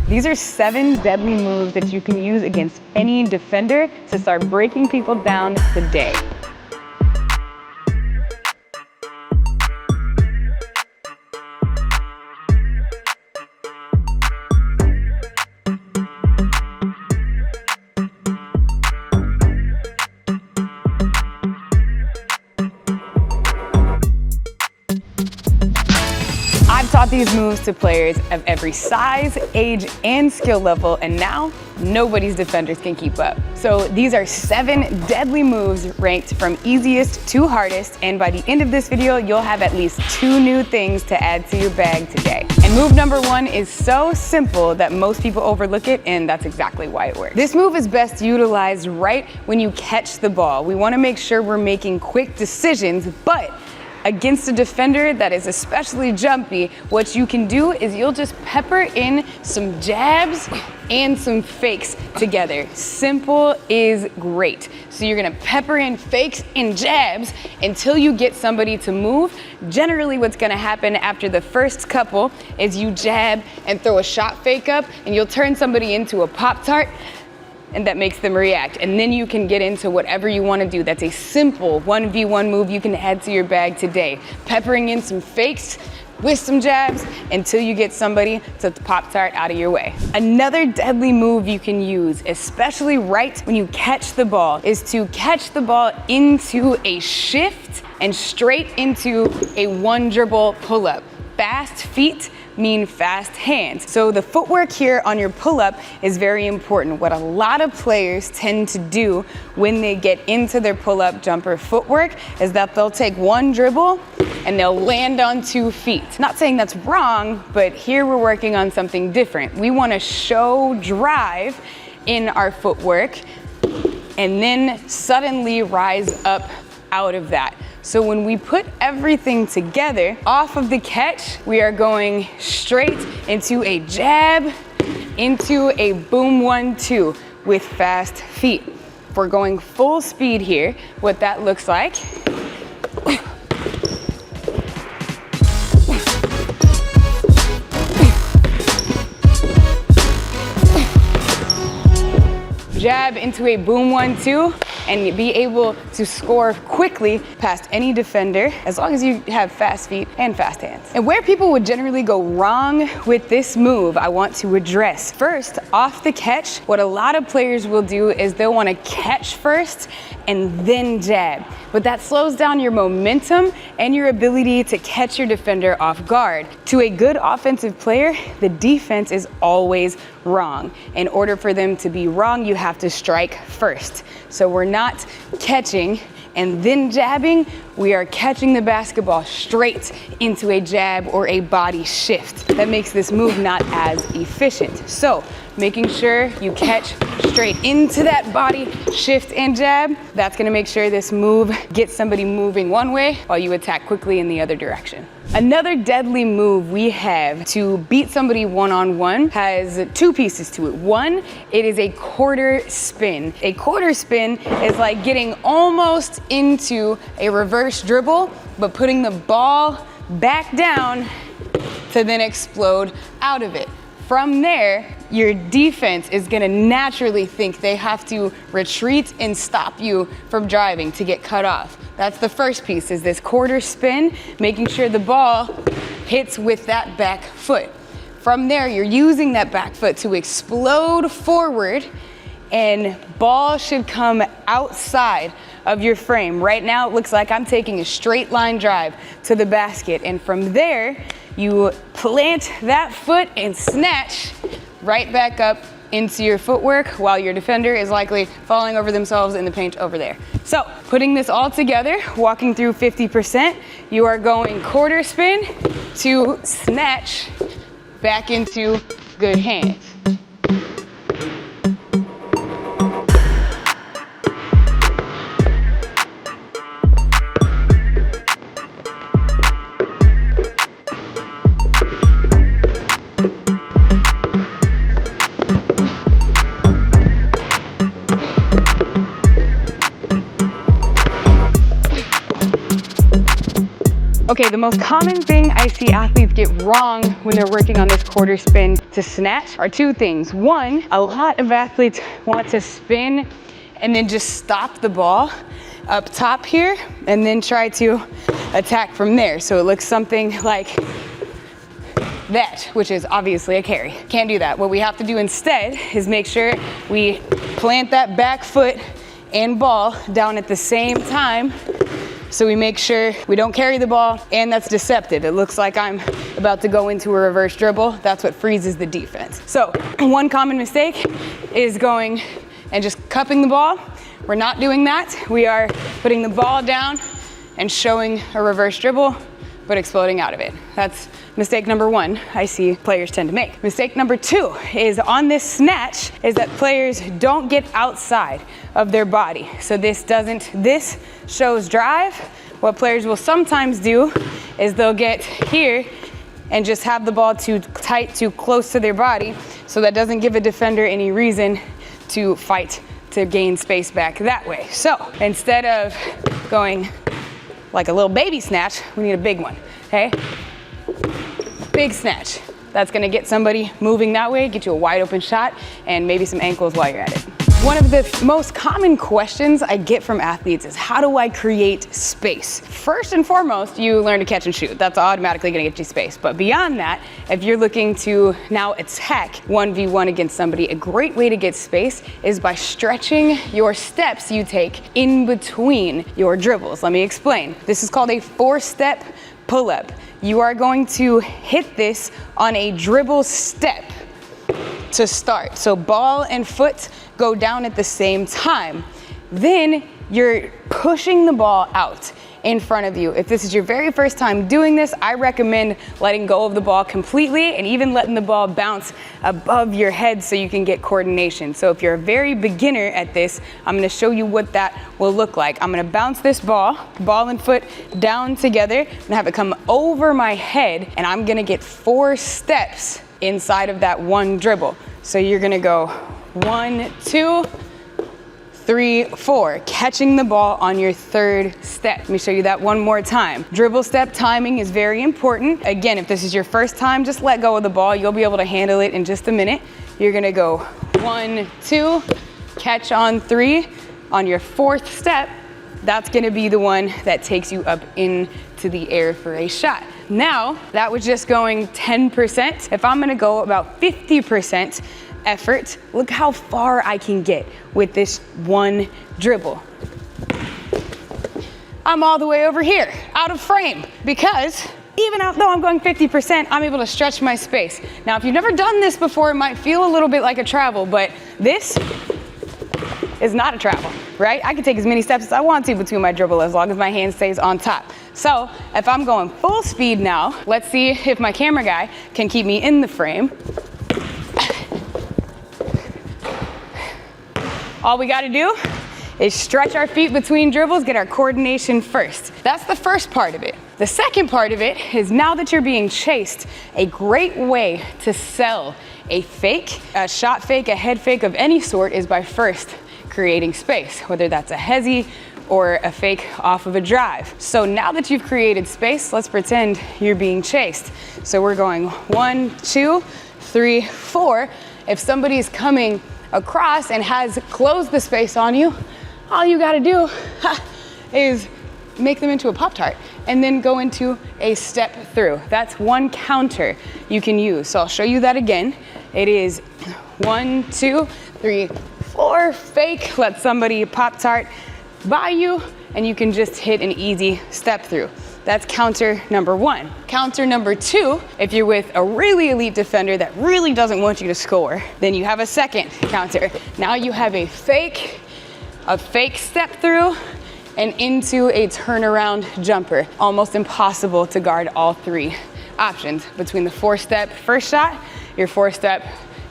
These are 7 deadly moves that you can use against any defender to start breaking people down today. I've taught these moves to players of every size, age, and skill level, and now nobody's defenders can keep up. So these are 7 deadly moves ranked from easiest to hardest, and by the end of this video, you'll have at least 2 new things to add to your bag today. And move number 1 is so simple that most people overlook it, and that's exactly why it works. This move is best utilized right when you catch the ball. We want to make sure we're making quick decisions, but against a defender that is especially jumpy, what you can do is you'll just pepper in some jabs and some fakes together. Simple is great. So you're gonna pepper in fakes and jabs until you get somebody to move. Generally what's gonna happen after the first couple is you jab and throw a shot fake up, and you'll turn somebody into a Poptart, and that makes them react. And then you can get into whatever you want to do. That's a simple 1v1 move you can add to your bag today. Peppering in some fakes with some jabs until you get somebody to Poptart out of your way. Another deadly move you can use, especially right when you catch the ball, is to catch the ball into a shift and straight into a 1 dribble pull-up. Fast feet mean fast hands. So the footwork here on your pull-up is very important. What a lot of players tend to do when they get into their pull-up jumper footwork is that they'll take 1 dribble and they'll land on 2 feet. Not saying that's wrong, but here we're working on something different. We want to show drive in our footwork and then suddenly rise up out of that. So when we put everything together, off of the catch, we are going straight into a jab, into a boom 1-2 with fast feet. If we're going full speed here, what that looks like jab into a boom 1-2 and be able to score quickly past any defender as long as you have fast feet and fast hands. And where people would generally go wrong with this move, I want to address. First, off the catch, what a lot of players will do is they'll want to catch first and then jab. But that slows down your momentum and your ability to catch your defender off guard. To a good offensive player, the defense is always wrong. In order for them to be wrong, you have to strike first. So we're not catching and then jabbing, we are catching the basketball straight into a jab or a body shift. That makes this move not as efficient. So making sure you catch straight into that body shift and jab, that's gonna make sure this move gets somebody moving one way while you attack quickly in the other direction. Another deadly move we have to beat somebody one-on-one has 2 pieces to it. One, it is a quarter spin. A quarter spin is like getting almost into a reverse dribble, but putting the ball back down to then explode out of it. From there, your defense is gonna naturally think they have to retreat and stop you from driving to get cut off. That's the first piece, is this quarter spin, making sure the ball hits with that back foot. From there, you're using that back foot to explode forward, and ball should come outside of your frame. Right now, it looks like I'm taking a straight line drive to the basket, and from there, you plant that foot and snatch right back up into your footwork while your defender is likely falling over themselves in the paint over there. So putting this all together, walking through 50%, you are going quarter spin to snatch back into good hands. Okay, the most common thing I see athletes get wrong when they're working on this quarter spin to snatch are two things. One, a lot of athletes want to spin and then just stop the ball up top here and then try to attack from there. So it looks something like that, which is obviously a carry. Can't do that. What we have to do instead is make sure we plant that back foot and ball down at the same time. So we make sure we don't carry the ball, and that's deceptive. It looks like I'm about to go into a reverse dribble. That's what freezes the defense. So one common mistake is going and just cupping the ball. We're not doing that. We are putting the ball down and showing a reverse dribble, but exploding out of it. That's mistake number one I see players tend to make. Mistake number two is on this snatch is that players don't get outside of their body. So this shows drive. What players will sometimes do is they'll get here and just have the ball too tight, too close to their body. So that doesn't give a defender any reason to fight to gain space back that way. So instead of going like a little baby snatch, we need a big one, okay? Big snatch. That's gonna get somebody moving that way, get you a wide open shot, and maybe some ankles while you're at it. One of the most common questions I get from athletes is, how do I create space? First and foremost, you learn to catch and shoot. That's automatically gonna get you space. But beyond that, if you're looking to now attack 1v1 against somebody, a great way to get space is by stretching your steps you take in between your dribbles. Let me explain. This is called a 4-step pull-up. You are going to hit this on a dribble step to start. So ball and foot go down at the same time. Then you're pushing the ball out in front of you. If this is your very first time doing this, I recommend letting go of the ball completely and even letting the ball bounce above your head so you can get coordination. So if you're a very beginner at this, I'm gonna show you what that will look like. I'm gonna bounce this ball and foot down together and have it come over my head, and I'm gonna get 4 steps inside of that one dribble. So you're gonna go 1, 2, 3, 4, catching the ball on your 3rd step. Let me show you that one more time. Dribble step timing is very important. Again, if this is your first time, just let go of the ball. You'll be able to handle it in just a minute. You're gonna go 1, 2, catch on 3. On your 4th step, that's gonna be the one that takes you up into the air for a shot. Now, that was just going 10%. If I'm gonna go about 50% effort, look how far I can get with this one dribble. I'm all the way over here, out of frame, because even though I'm going 50%, I'm able to stretch my space. Now, if you've never done this before, it might feel a little bit like a travel, but this is not a travel, right? I can take as many steps as I want to between my dribble as long as my hand stays on top. So if I'm going full speed now, let's see if my camera guy can keep me in the frame. All we gotta do is stretch our feet between dribbles, get our coordination first. That's the first part of it. The second part of it is, now that you're being chased, a great way to sell a fake, a shot fake, a head fake of any sort, is by first creating space, whether that's a hezzy or a fake off of a drive. So now that you've created space, let's pretend you're being chased. So we're going 1, 2, 3, 4. If somebody's coming across and has closed the space on you, all you gotta do is make them into a Poptart and then go into a step through. That's one counter you can use. So I'll show you that again. It is 1, 2, 3, 4, fake, let somebody Poptart by you, and you can just hit an easy step through. That's counter number 1. Counter number 2, if you're with a really elite defender that really doesn't want you to score, then you have a second counter. Now you have a fake step through, and into a turnaround jumper. Almost impossible to guard all 3 options. Between the 4-step first shot, your 4-step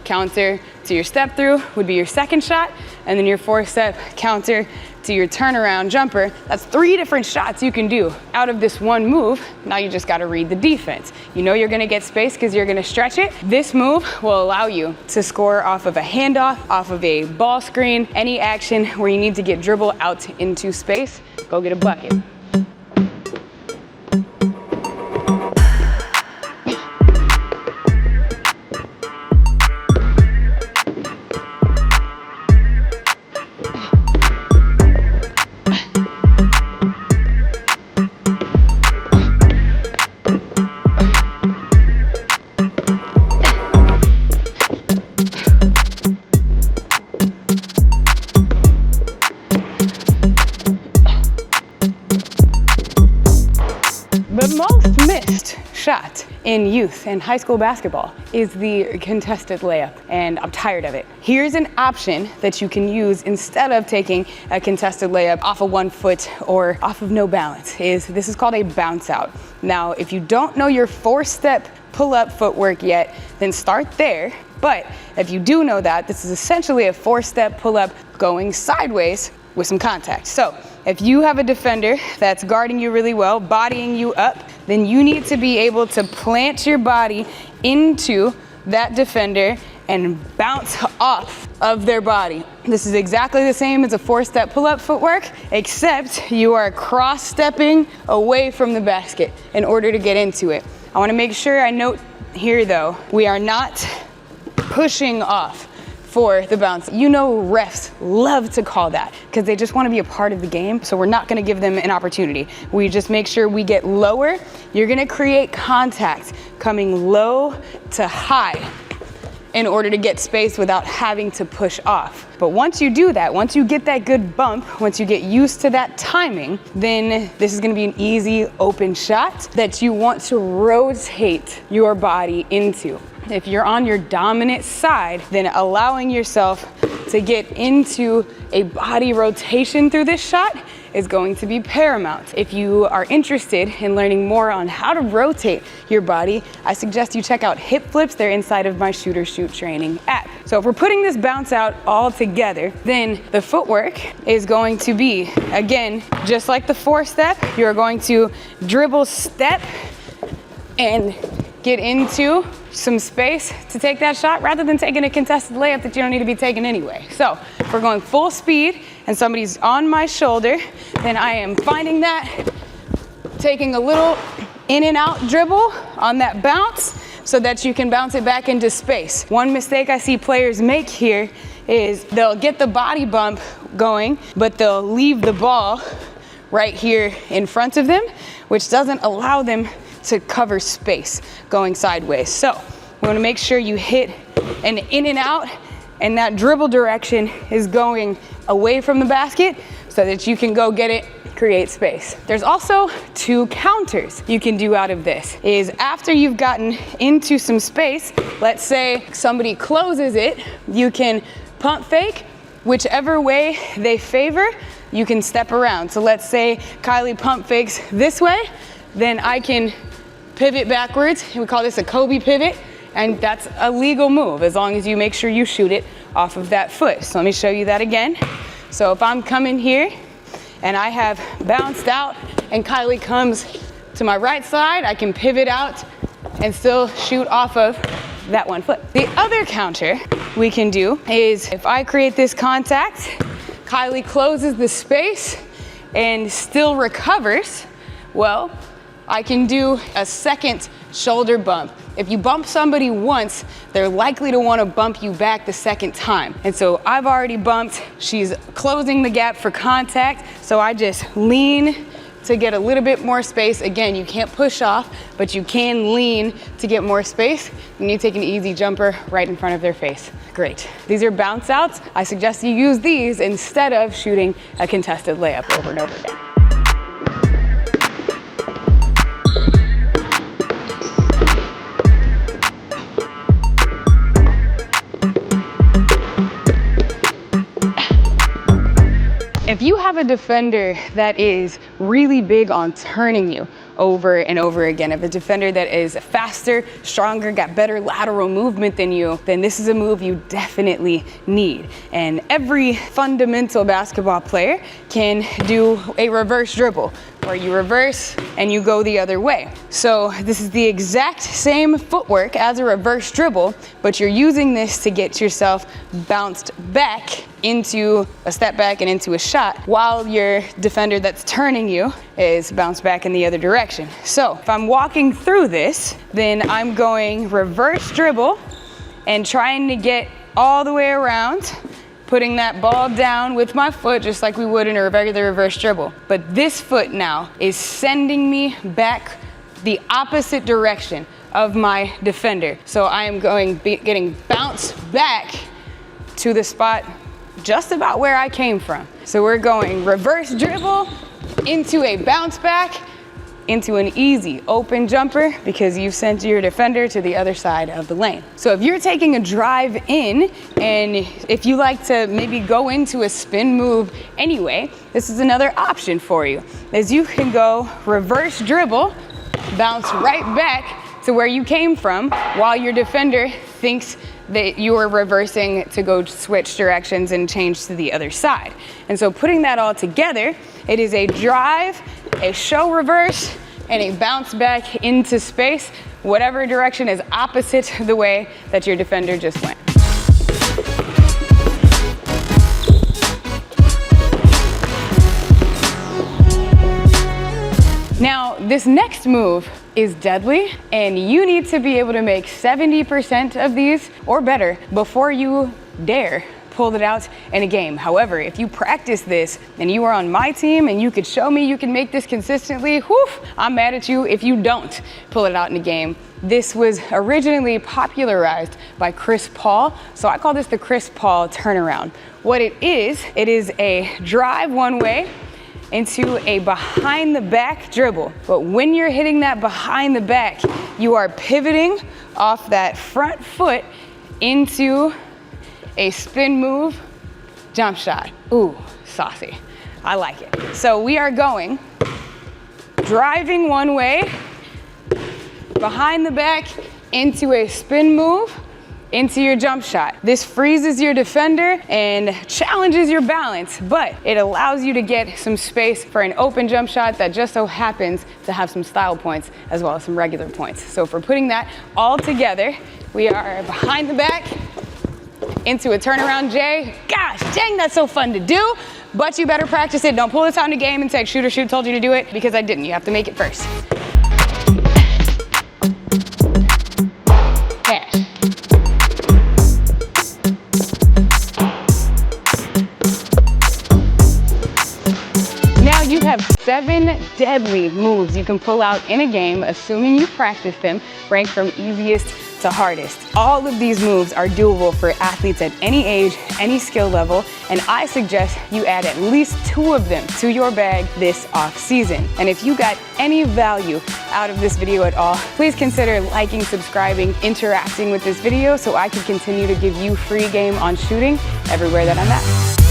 counter to your step through would be your second shot, and then your 4-step counter to your turnaround jumper. That's 3 different shots you can do out of this one move. Now you just gotta read the defense. You know you're gonna get space because you're gonna stretch it. This move will allow you to score off of a handoff, off of a ball screen, any action where you need to get dribble out into space. Go get a bucket. in youth and high school basketball is the contested layup, and I'm tired of it. Here's an option that you can use instead of taking a contested layup off of 1 foot or off of no balance. This is called a bounce out. Now, if you don't know your 4-step pull-up footwork yet, then start there. But if you do know that, this is essentially a 4-step pull-up going sideways with some contact. So if you have a defender that's guarding you really well, bodying you up, then you need to be able to plant your body into that defender and bounce off of their body. This is exactly the same as a 4-step pull-up footwork, except you are cross-stepping away from the basket in order to get into it. I wanna make sure I note here though, we are not pushing off for the bounce. You know, refs love to call that because they just want to be a part of the game. So we're not going to give them an opportunity. We just make sure we get lower. You're going to create contact coming low to high in order to get space without having to push off. But once you do that, once you get that good bump, once you get used to that timing, then this is gonna be an easy open shot that you want to rotate your body into. If you're on your dominant side, then allowing yourself to get into a body rotation through this shot is going to be paramount. If you are interested in learning more on how to rotate your body, I suggest you check out hip flips. They're inside of my Shooter Shoot training app. So if we're putting this bounce out all together, then the footwork is going to be, again, just like the 4-step, you're going to dribble, step, and get into some space to take that shot rather than taking a contested layup that you don't need to be taking anyway. So if we're going full speed and somebody's on my shoulder, then I am finding that, taking a little in and out dribble on that bounce so that you can bounce it back into space. One mistake I see players make here is they'll get the body bump going, but they'll leave the ball right here in front of them, which doesn't allow them to cover space going sideways. So we want to make sure you hit an in and out, and that dribble direction is going away from the basket so that you can go get it, create space. There's also 2 counters you can do out of this. Is after you've gotten into some space, let's say somebody closes it, you can pump fake, whichever way they favor, you can step around. So let's say Kylie pump fakes this way, then I can pivot backwards. We call this a Kobe pivot, and that's a legal move as long as you make sure you shoot it off of that foot. So let me show you that again. So if I'm coming here and I have bounced out and Kylie comes to my right side, I can pivot out and still shoot off of that 1 foot. The other counter we can do is if I create this contact, Kylie closes the space and still recovers, well, I can do a second shoulder bump. If you bump somebody once, they're likely to want to bump you back the second time. And so I've already bumped, she's closing the gap for contact, so I just lean to get a little bit more space. Again, you can't push off, but you can lean to get more space, and you take an easy jumper right in front of their face. Great. These are bounce outs. I suggest you use these instead of shooting a contested layup over and over again. If you have a defender that is really big on turning you over and over again, if a defender that is faster, stronger, got better lateral movement than you, then this is a move you definitely need. And every fundamental basketball player can do a reverse dribble, where you reverse and you go the other way. So this is the exact same footwork as a reverse dribble, but you're using this to get yourself bounced back into a step back and into a shot while your defender that's turning you is bounced back in the other direction. So if I'm walking through this, then I'm going reverse dribble and trying to get all the way around, putting that ball down with my foot just like we would in a regular reverse dribble. But this foot now is sending me back the opposite direction of my defender. So I am getting bounced back to the spot just about where I came from. So we're going reverse dribble into a bounce back, into an easy open jumper because you've sent your defender to the other side of the lane. So if you're taking a drive in, and if you like to maybe go into a spin move anyway, this is another option for you, is you can go reverse dribble, bounce right back to where you came from while your defender thinks that you are reversing to go switch directions and change to the other side. And so putting that all together, it is a drive, a show reverse, and a bounce back into space, whatever direction is opposite the way that your defender just went. Now, this next move is deadly, and you need to be able to make 70% of these or better before you dare pull it out in a game. However, if you practice this and you are on my team and you could show me you can make this consistently, whew, I'm mad at you if you don't pull it out in a game. This was originally popularized by Chris Paul, so I call this the Chris Paul turnaround. What it is a drive one way into a behind the back dribble. But when you're hitting that behind the back, you are pivoting off that front foot into a spin move jump shot. Ooh, saucy. I like it. So we are going driving one way, behind the back into a spin move, into your jump shot. This freezes your defender and challenges your balance, but it allows you to get some space for an open jump shot that just so happens to have some style points as well as some regular points. So for putting that all together, we are behind the back into a turnaround J. Gosh, dang, that's so fun to do, but you better practice it. Don't pull this out in a game and say, shoot or shoot told you to do it, because I didn't. You have to make it first. You have 7 deadly moves you can pull out in a game, assuming you practice them, ranked from easiest to hardest. All of these moves are doable for athletes at any age, any skill level, and I suggest you add at least 2 of them to your bag this off season. And if you got any value out of this video at all, please consider liking, subscribing, interacting with this video so I can continue to give you free game on shooting everywhere that I'm at.